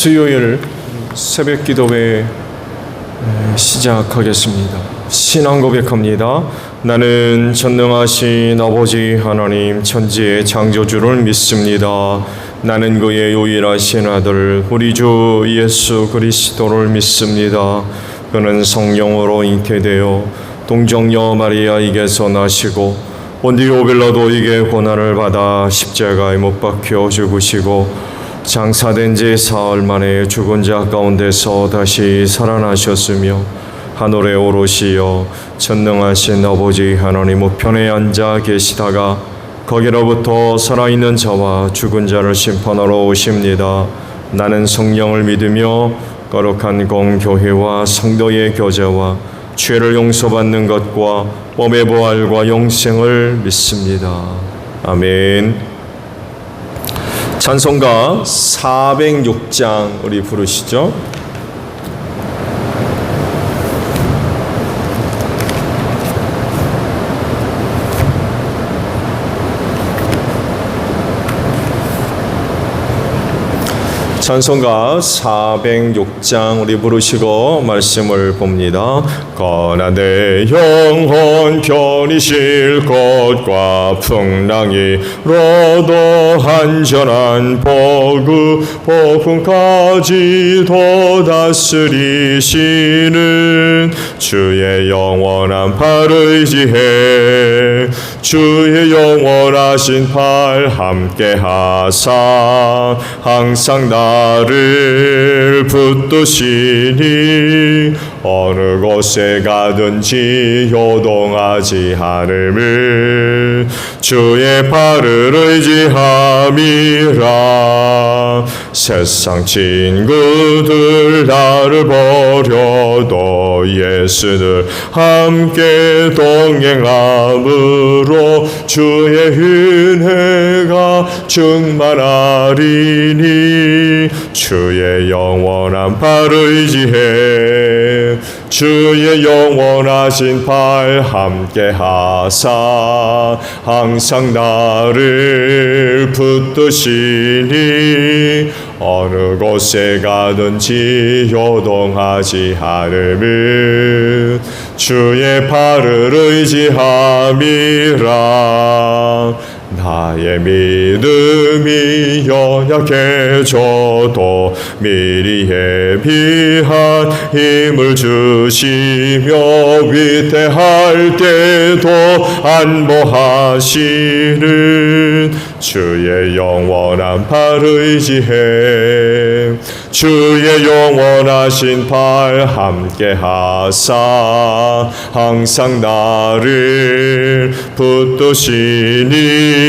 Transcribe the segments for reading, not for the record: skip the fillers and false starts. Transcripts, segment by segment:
수요일 새벽 기도회 시작하겠습니다. 신앙 고백합니다. 나는 전능하신 아버지 하나님 천지의 창조주를 믿습니다. 나는 그의 유일하신 아들 우리 주 예수 그리스도를 믿습니다. 그는 성령으로 잉태되어 동정녀 마리아에게서 나시고 본디오 빌라도에게 고난을 받아 십자가에 못 박혀 죽으시고 장사된 지 사흘 만에 죽은 자 가운데서 다시 살아나셨으며 하늘에 오르시어 전능하신 아버지 하나님 우편에 앉아 계시다가 거기로부터 살아있는 자와 죽은 자를 심판하러 오십니다. 나는 성령을 믿으며 거룩한 공교회와 성도의 교제와 죄를 용서받는 것과 몸의 부활과 영생을 믿습니다. 아멘. 찬송가 406장 우리 부르시죠. 찬송가 406장 우리 부르시고 말씀을 봅니다. 거나대 영혼 편이실 것과 풍랑이로도 안전한 복음까지도 다스리시는 주의 영원한 팔을 의지해 주의 영원하신 팔 함께 하사 항상 나를 붙드시니 어느 곳에 가든지 요동하지 않음을 주의 팔을 의지함이라. 세상 친구들 나를 버려도 예수를 함께 동행함으로 주의 은혜가 충만하리니 주의 영원한 팔을 의지해 주의 영원하신 팔 함께 하사 항상 나를 붙드시니 어느 곳에 가든지 요동하지 않음을 주의 팔을 의지함이라. 나의 믿음이 연약해져도 미리 예비한 힘을 주시며 위태할 때도 안보하시는 주의 영원한 팔을 의지해 주의 영원하신 팔 함께 하사 항상 나를 붙드시니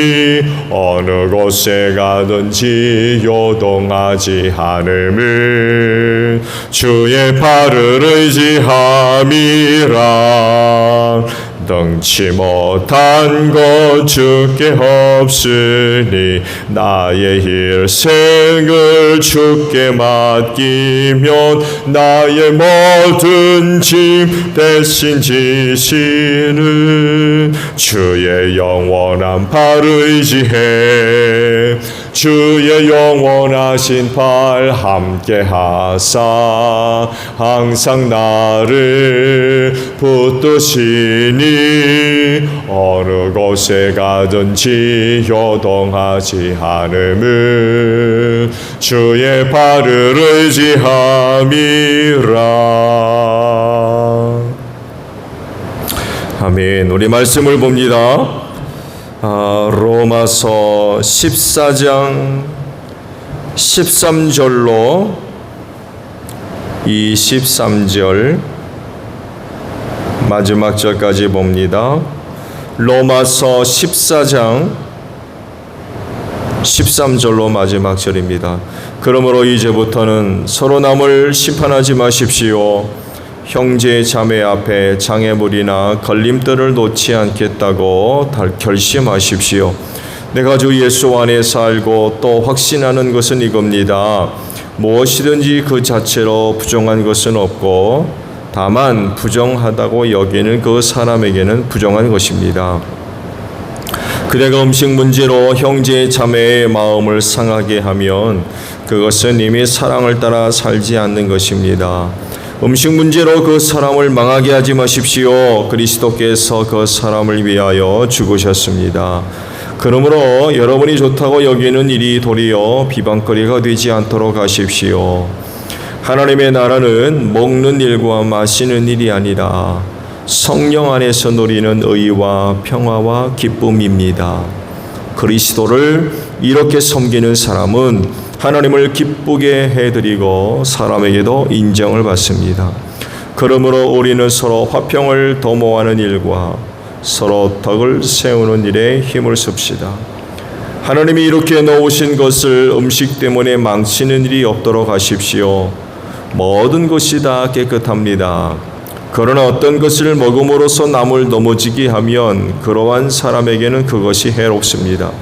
어느 곳에 가든지 요동하지 않음을 주의 팔을 의지함이라. 능치 못한 것 주께 없으니 나의 일생을 주께 맡기면 나의 모든 짐 대신 지시는 주의 영원한 팔을 의지해 주의 영원하신 팔 함께 하사 항상 나를 붙드시니 어느 곳에 가든지 요동하지 않음을 주의 팔을 의지함이라. 아멘. 우리 말씀을 봅니다. 로마서 14장 13절로 23절 마지막 절까지 봅니다. 로마서 14장 13절로 마지막 절입니다. 그러므로 이제부터는 서로 남을 심판하지 마십시오. 형제 자매 앞에 장애물이나 걸림돌을 놓지 않겠다고 결심하십시오. 내가 주 예수 안에 살고 또 확신하는 것은 이겁니다. 무엇이든지 그 자체로 부정한 것은 없고 다만 부정하다고 여기는 그 사람에게는 부정한 것입니다. 그대가 음식 문제로 형제 자매의 마음을 상하게 하면 그것은 이미 사랑을 따라 살지 않는 것입니다. 음식 문제로 그 사람을 망하게 하지 마십시오. 그리스도께서 그 사람을 위하여 죽으셨습니다. 그러므로 여러분이 좋다고 여기는 일이 도리어 비방거리가 되지 않도록 하십시오. 하나님의 나라는 먹는 일과 마시는 일이 아니라 성령 안에서 누리는 의와 평화와 기쁨입니다. 그리스도를 이렇게 섬기는 사람은 하나님을 기쁘게 해드리고 사람에게도 인정을 받습니다. 그러므로 우리는 서로 화평을 도모하는 일과 서로 덕을 세우는 일에 힘을 씁시다. 하나님이 이렇게 놓으신 것을 음식 때문에 망치는 일이 없도록 하십시오. 모든 것이 다 깨끗합니다. 그러나 어떤 것을 먹음으로써 남을 넘어지게 하면 그러한 사람에게는 그것이 해롭습니다.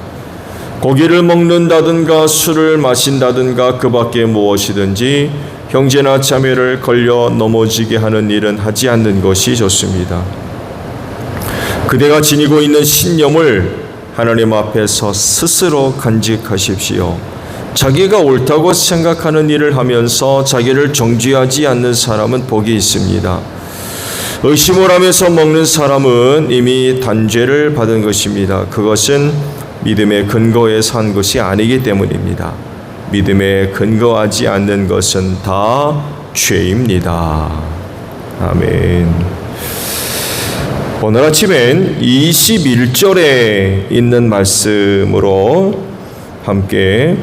고기를 먹는다든가 술을 마신다든가 그 밖에 무엇이든지 형제나 자매를 걸려 넘어지게 하는 일은 하지 않는 것이 좋습니다. 그대가 지니고 있는 신념을 하나님 앞에서 스스로 간직하십시오. 자기가 옳다고 생각하는 일을 하면서 자기를 정죄하지 않는 사람은 복이 있습니다. 의심을 하면서 먹는 사람은 이미 단죄를 받은 것입니다. 그것은 믿음의 근거에 산 것이 아니기 때문입니다. 믿음에 근거하지 않는 것은 다 죄입니다. 아멘. 오늘 아침엔 21절에 있는 말씀으로 함께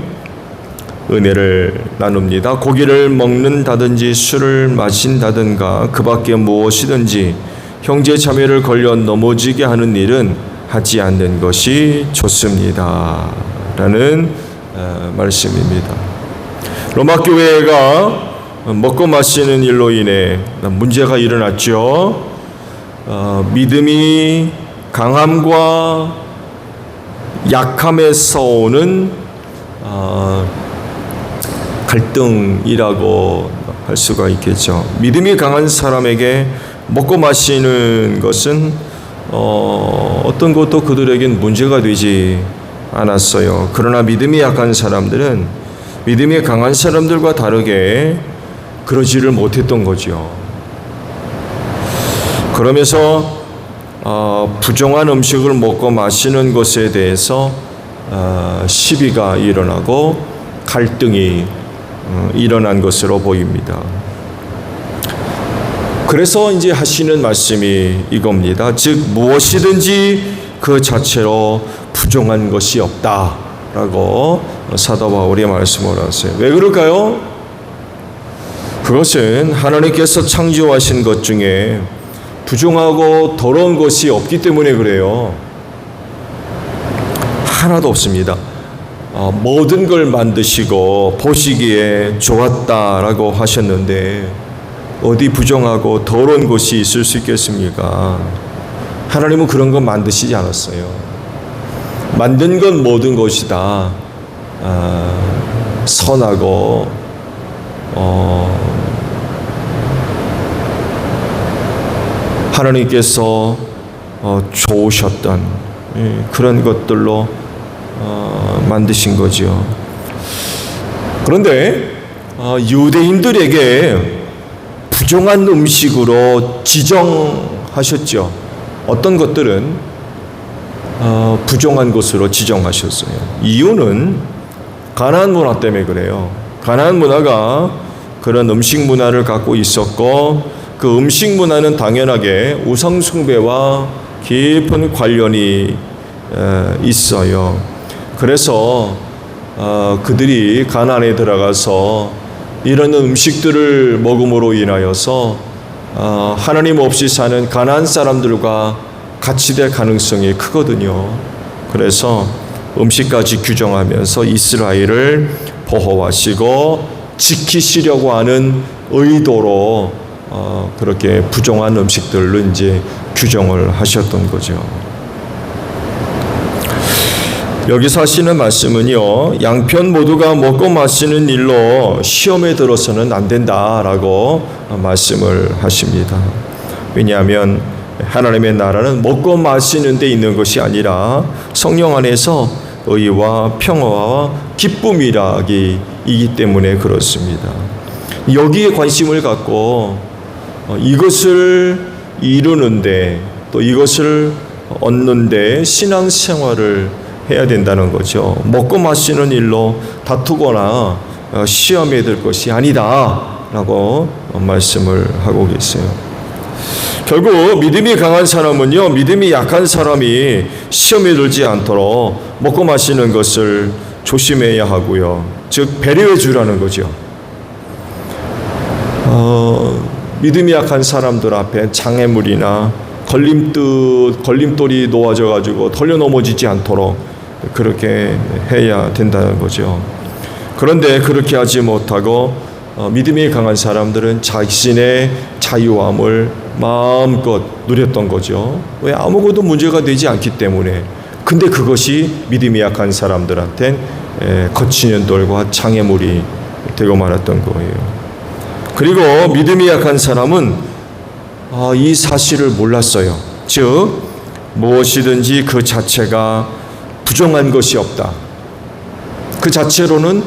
은혜를 나눕니다. 고기를 먹는다든지 술을 마신다든가 그 밖에 무엇이든지 형제 자매를 걸려 넘어지게 하는 일은 하지 않는 것이 좋습니다. 라는 말씀입니다. 로마 교회가 먹고 마시는 일로 인해 문제가 일어났죠. 믿음이 강함과 약함에서 오는 갈등이라고 할 수가 있겠죠. 믿음이 강한 사람에게 먹고 마시는 것은 어떤 것도 그들에겐 문제가 되지 않았어요. 그러나 믿음이 약한 사람들은 믿음이 강한 사람들과 다르게 그러지를 못했던 거죠. 그러면서 부정한 음식을 먹고 마시는 것에 대해서 시비가 일어나고 갈등이 일어난 것으로 보입니다. 그래서 이제 하시는 말씀이 이겁니다. 즉 무엇이든지 그 자체로 부정한 것이 없다라고 사도 바울이 말씀을 하세요. 왜 그럴까요? 그것은 하나님께서 창조하신 것 중에 부정하고 더러운 것이 없기 때문에 그래요. 하나도 없습니다. 모든 걸 만드시고 보시기에 좋았다라고 하셨는데 어디 부정하고 더러운 것이 있을 수 있겠습니까? 하나님은 그런 거 만드시지 않았어요. 만든 건 모든 것이 다 선하고 하나님께서 좋으셨던 그런 것들로 만드신 거죠. 그런데 유대인들에게 부정한 음식으로 지정하셨죠. 어떤 것들은 부정한 것으로 지정하셨어요. 이유는 가나안 문화 때문에 그래요. 가나안 문화가 그런 음식 문화를 갖고 있었고 그 음식 문화는 당연하게 우상 숭배와 깊은 관련이 있어요. 그래서 그들이 가나안에 들어가서 이런 음식들을 먹음으로 인하여서 하나님 없이 사는 가나안 사람들과 같이 될 가능성이 크거든요. 그래서 음식까지 규정하면서 이스라엘을 보호하시고 지키시려고 하는 의도로 그렇게 부정한 음식들로 이제 규정을 하셨던 거죠. 여기서 하시는 말씀은요, 양편 모두가 먹고 마시는 일로 시험에 들어서는 안 된다라고 말씀을 하십니다. 왜냐하면 하나님의 나라는 먹고 마시는 데 있는 것이 아니라 성령 안에서 의와 평화와 기쁨이라기이기 때문에 그렇습니다. 여기에 관심을 갖고 이것을 이루는데 또 이것을 얻는데 신앙생활을 해야 된다는 거죠. 먹고 마시는 일로 다투거나 시험에 들 것이 아니다라고 말씀을 하고 계세요. 결국 믿음이 강한 사람은요, 믿음이 약한 사람이 시험에 들지 않도록 먹고 마시는 것을 조심해야 하고요. 즉 배려해 주라는 거죠. 믿음이 약한 사람들 앞에 장애물이나 걸림돌이 놓아져 가지고 덜려 넘어지지 않도록 그렇게 해야 된다는 거죠. 그런데 그렇게 하지 못하고 믿음이 강한 사람들은 자신의 자유함을 마음껏 누렸던 거죠. 왜? 아무것도 문제가 되지 않기 때문에. 근데 그것이 믿음이 약한 사람들한텐 거치는 돌과 장애물이 되고 말았던 거예요. 그리고 믿음이 약한 사람은 이 사실을 몰랐어요. 즉 무엇이든지 그 자체가 부정한 것이 없다. 그 자체로는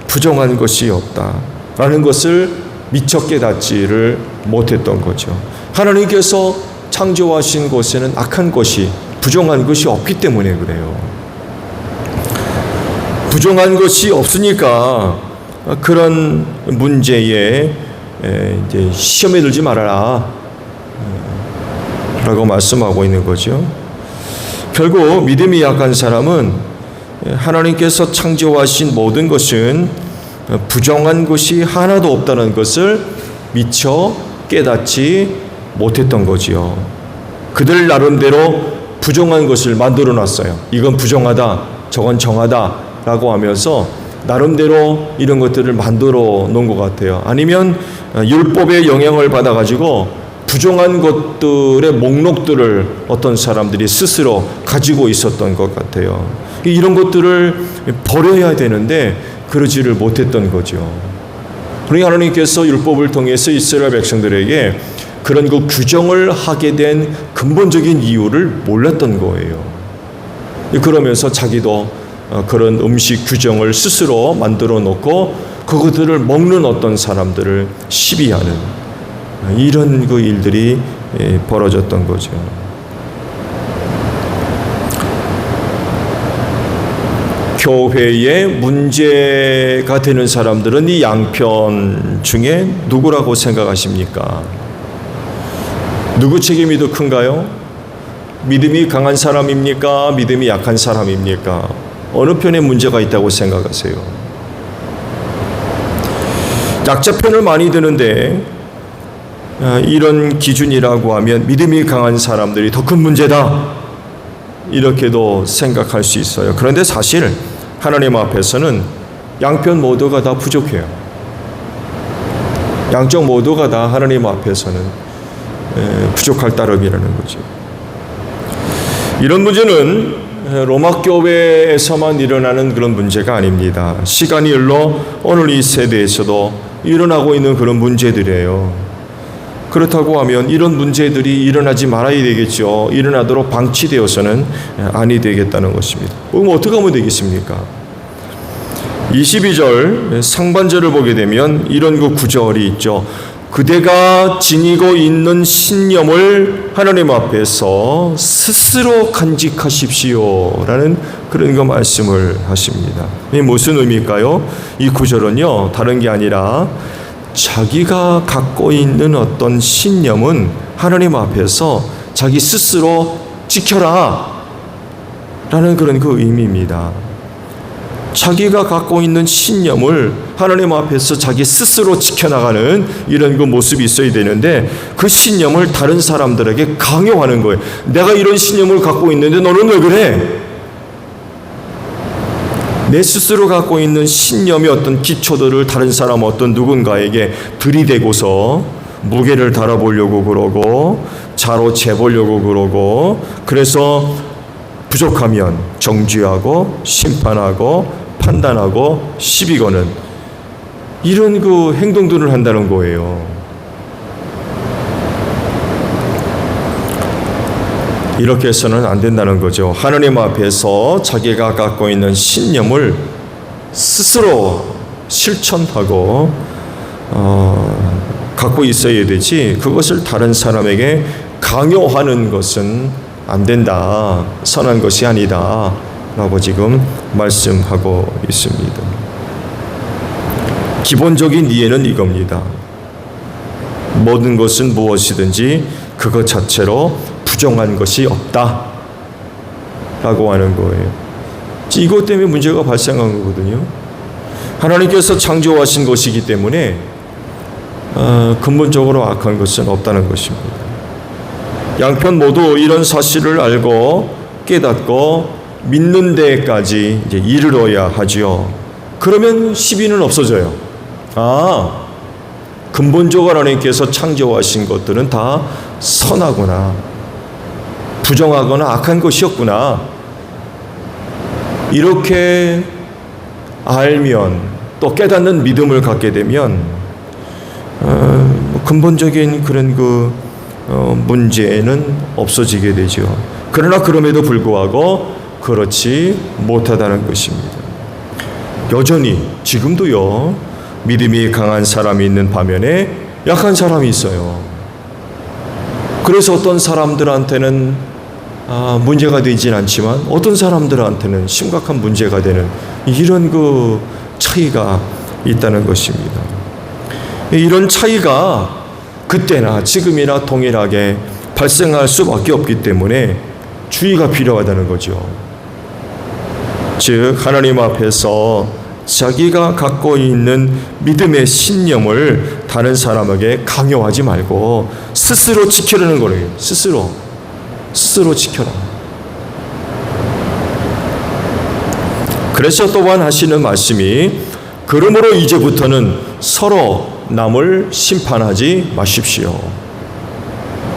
부정한 것이 없다라는 것을 미처 깨닫지를 못했던 거죠. 하나님께서 창조하신 곳에는 악한 것이, 부정한 것이 없기 때문에 그래요. 부정한 것이 없으니까 그런 문제에 이제 시험에 들지 말아라 라고 말씀하고 있는 거죠. 결국 믿음이 약한 사람은 하나님께서 창조하신 모든 것은 부정한 것이 하나도 없다는 것을 미처 깨닫지 못했던 거지요. 그들 나름대로 부정한 것을 만들어 놨어요. 이건 부정하다, 저건 정하다 라고 하면서 나름대로 이런 것들을 만들어 놓은 것 같아요. 아니면 율법의 영향을 받아가지고 부정한 것들의 목록들을 어떤 사람들이 스스로 가지고 있었던 것 같아요. 이런 것들을 버려야 되는데 그러지를 못했던 거죠. 그러니 하나님께서 율법을 통해서 이스라엘 백성들에게 그런 그 규정을 하게 된 근본적인 이유를 몰랐던 거예요. 그러면서 자기도 그런 음식 규정을 스스로 만들어 놓고 그것들을 먹는 어떤 사람들을 시비하는 이런 그 일들이 벌어졌던 거죠. 교회에 문제가 되는 사람들은 이 양편 중에 누구라고 생각하십니까? 누구 책임이 더 큰가요? 믿음이 강한 사람입니까? 믿음이 약한 사람입니까? 어느 편에 문제가 있다고 생각하세요? 약자 편을 많이 드는데 이런 기준이라고 하면 믿음이 강한 사람들이 더 큰 문제다 이렇게도 생각할 수 있어요. 그런데 사실 하나님 앞에서는 양편 모두가 다 부족해요. 양쪽 모두가 다 하나님 앞에서는 부족할 따름이라는 거죠. 이런 문제는 로마 교회에서만 일어나는 그런 문제가 아닙니다. 시간이 흘러 오늘 이 세대에서도 일어나고 있는 그런 문제들이에요. 그렇다고 하면 이런 문제들이 일어나지 말아야 되겠죠. 일어나도록 방치되어서는 아니 되겠다는 것입니다. 그럼 어떻게 하면 되겠습니까? 22절 상반절을 보게 되면 이런 그 구절이 있죠. 그대가 지니고 있는 신념을 하나님 앞에서 스스로 간직하십시오 라는 그런 거 말씀을 하십니다. 이게 무슨 의미일까요? 이 구절은요 다른 게 아니라 자기가 갖고 있는 어떤 신념은 하나님 앞에서 자기 스스로 지켜라 라는 그런 그 의미입니다. 자기가 갖고 있는 신념을 하나님 앞에서 자기 스스로 지켜나가는 이런 그 모습이 있어야 되는데 그 신념을 다른 사람들에게 강요하는 거예요. 내가 이런 신념을 갖고 있는데 너는 왜 그래? 내 스스로 갖고 있는 신념의 어떤 기초들을 다른 사람 어떤 누군가에게 들이대고서 무게를 달아보려고 그러고 자로 재보려고 그러고 그래서 부족하면 정죄하고 심판하고 판단하고 시비 거는 이런 그 행동들을 한다는 거예요. 이렇게 해서는 안 된다는 거죠. 하나님 앞에서 자기가 갖고 있는 신념을 스스로 실천하고 갖고 있어야 되지, 그것을 다른 사람에게 강요하는 것은 안 된다, 선한 것이 아니다 라고 지금 말씀하고 있습니다. 기본적인 이해는 이겁니다. 모든 것은 무엇이든지 그것 자체로 부정한 것이 없다 라고 하는 거예요. 이것 때문에 문제가 발생한 거거든요. 하나님께서 창조하신 것이기 때문에 근본적으로 악한 것은 없다는 것입니다. 양편 모두 이런 사실을 알고 깨닫고 믿는 데까지 이제 이르러야 하지요. 그러면 시비는 없어져요. 근본적으로 하나님께서 창조하신 것들은 다 선하구나, 부정하거나 악한 것이었구나, 이렇게 알면, 또 깨닫는 믿음을 갖게 되면 근본적인 그런 문제는 없어지게 되죠. 그러나 그럼에도 불구하고 그렇지 못하다는 것입니다. 여전히 지금도요, 믿음이 강한 사람이 있는 반면에 약한 사람이 있어요. 그래서 어떤 사람들한테는 문제가 되진 않지만 어떤 사람들한테는 심각한 문제가 되는 이런 차이가 있다는 것입니다. 이런 차이가 그때나 지금이나 동일하게 발생할 수밖에 없기 때문에 주의가 필요하다는 거죠. 즉, 하나님 앞에서 자기가 갖고 있는 믿음의 신념을 다른 사람에게 강요하지 말고 스스로 지키려는 거예요. 스스로 지켜라. 그래서 또한 하시는 말씀이, 그러므로 이제부터는 서로 남을 심판하지 마십시오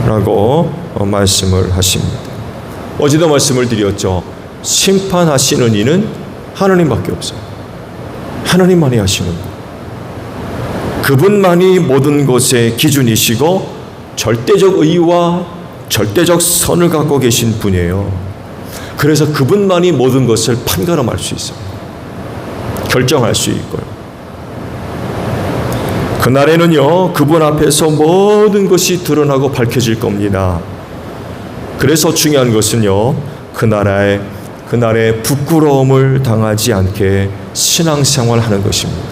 라고 말씀을 하십니다. 어제도 말씀을 드렸죠. 심판하시는 이는 하나님밖에 없어요. 하나님만이 하시는 것. 그분만이 모든 것의 기준이시고 절대적 의와 절대적 선을 갖고 계신 분이에요. 그래서 그분만이 모든 것을 판가름할 수 있어요. 결정할 수 있고요. 그날에는요, 그분 앞에서 모든 것이 드러나고 밝혀질 겁니다. 그래서 중요한 것은요, 그날에 부끄러움을 당하지 않게 신앙생활 하는 것입니다.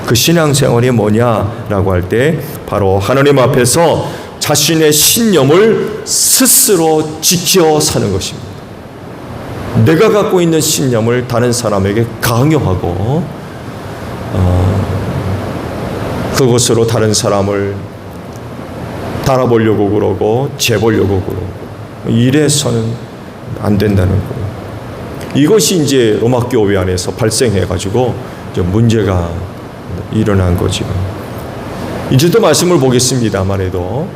그 신앙생활이 뭐냐라고 할 때 바로 하나님 앞에서 자신의 신념을 스스로 지켜 사는 것입니다. 내가 갖고 있는 신념을 다른 사람에게 강요하고 그것으로 다른 사람을 달아보려고 그러고 재보려고 그러고 이래서는 안 된다는 거예요. 이것이 이제 로마 교회 안에서 발생해가지고 문제가 일어난 거죠. 이제도 말씀을 보겠습니다만 해도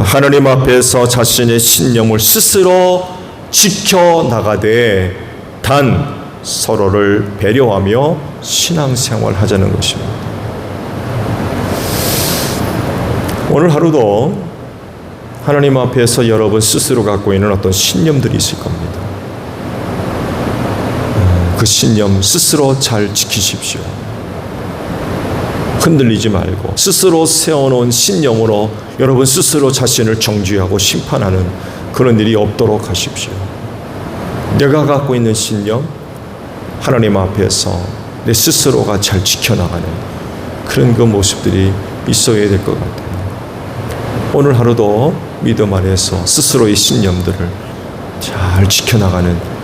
하나님 앞에서 자신의 신념을 스스로 지켜나가되 단 서로를 배려하며 신앙생활 하자는 것입니다. 오늘 하루도 하나님 앞에서 여러분 스스로 갖고 있는 어떤 신념들이 있을 겁니다. 그 신념 스스로 잘 지키십시오. 흔들리지 말고 스스로 세워놓은 신념으로 여러분 스스로 자신을 정죄하고 심판하는 그런 일이 없도록 하십시오. 내가 갖고 있는 신념, 하나님 앞에서 내 스스로가 잘 지켜나가는 그런 모습들이 있어야 될 것 같아요. 오늘 하루도 믿음 안에서 스스로의 신념들을 잘 지켜나가는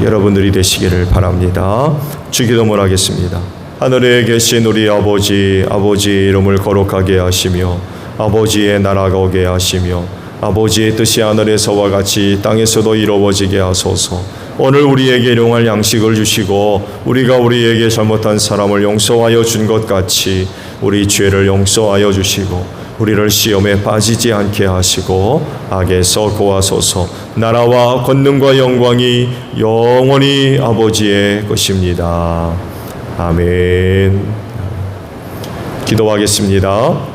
여러분들이 되시기를 바랍니다. 주기도문 하겠습니다. 하늘에 계신 우리 아버지 이름을 거룩하게 하시며 아버지의 나라가 오게 하시며 아버지의 뜻이 하늘에서와 같이 땅에서도 이루어지게 하소서. 오늘 우리에게 일용할 양식을 주시고 우리가 우리에게 잘못한 사람을 용서하여 준 것 같이 우리 죄를 용서하여 주시고 우리를 시험에 빠지지 않게 하시고 악에서 구하소서. 나라와 권능과 영광이 영원히 아버지의 것입니다. 아멘. 기도하겠습니다.